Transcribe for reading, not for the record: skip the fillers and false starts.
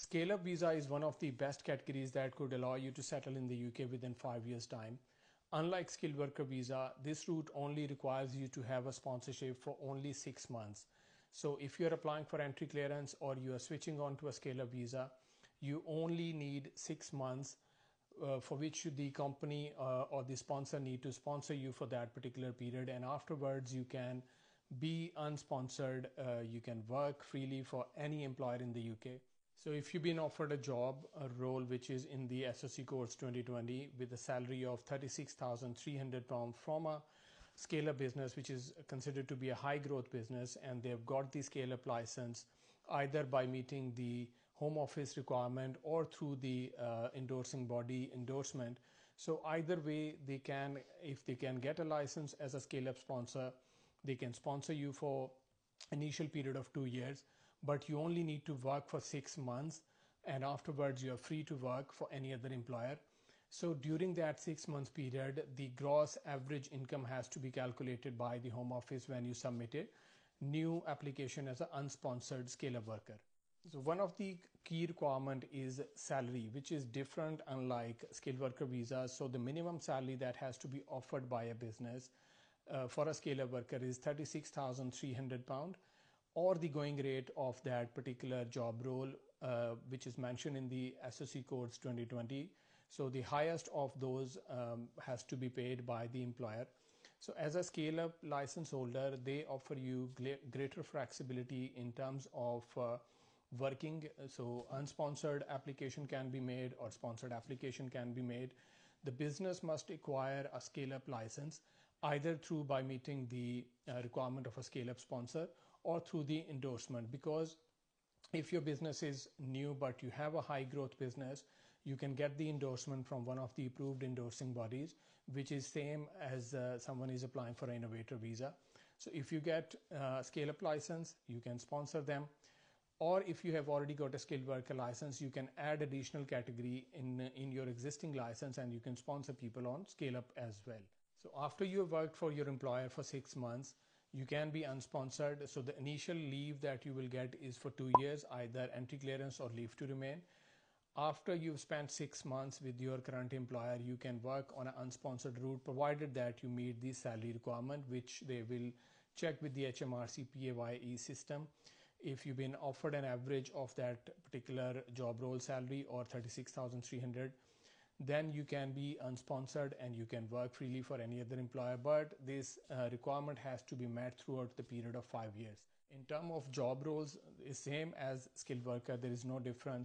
Scale-up visa is one of the best categories that could allow you to settle in the UK within 5 years' time. Unlike skilled worker visa, this route only requires you to have a sponsorship for only 6 months. So if you're applying for entry clearance or you are switching on to a scale-up visa, you only need 6 months for which the company or the sponsor need to sponsor you for that particular period, and afterwards you can be unsponsored. You can work freely for any employer in the UK. So if you've been offered a job, a role which is in the SOC codes 2020 with a salary of £36,300 from a scale-up business, which is considered to be a high growth business, and they've got the scale-up license either by meeting the home office requirement or through the endorsing body endorsement. So either way, they can, if they can get a license as a scale-up sponsor, they can sponsor you for initial period of 2 years, but you only need to work for 6 months, and afterwards you are free to work for any other employer. So during that 6 months period, the gross average income has to be calculated by the home office when you submit a new application as an unsponsored scale-up worker. So one of the key requirement is salary, which is different unlike skilled worker visa. So the minimum salary that has to be offered by a business for a scale-up worker is £36,300, or the going rate of that particular job role, which is mentioned in the SOC codes 2020. So the highest of those has to be paid by the employer. So as a scale-up license holder, they offer you greater flexibility in terms of working. So unsponsored application can be made or sponsored application can be made. The business must acquire a scale-up license either through by meeting the requirement of a scale-up sponsor or through the endorsement, because if your business is new but you have a high growth business, you can get the endorsement from one of the approved endorsing bodies, which is same as someone is applying for an innovator visa. So if you get a scale-up license, you can sponsor them, or if you have already got a skilled worker license, you can add additional category in your existing license and you can sponsor people on scale-up as well. So after you have worked for your employer for 6 months, you can be unsponsored. So the initial leave that you will get is for 2 years, either entry clearance or leave to remain. After you've spent 6 months with your current employer, you can work on an unsponsored route, provided that you meet the salary requirement, which they will check with the HMRC PAYE system. If you've been offered an average of that particular job role salary or 36,300, then you can be unsponsored and you can work freely for any other employer. But this requirement has to be met throughout the period of 5 years. In terms of job roles, is same as skilled worker. There is no difference.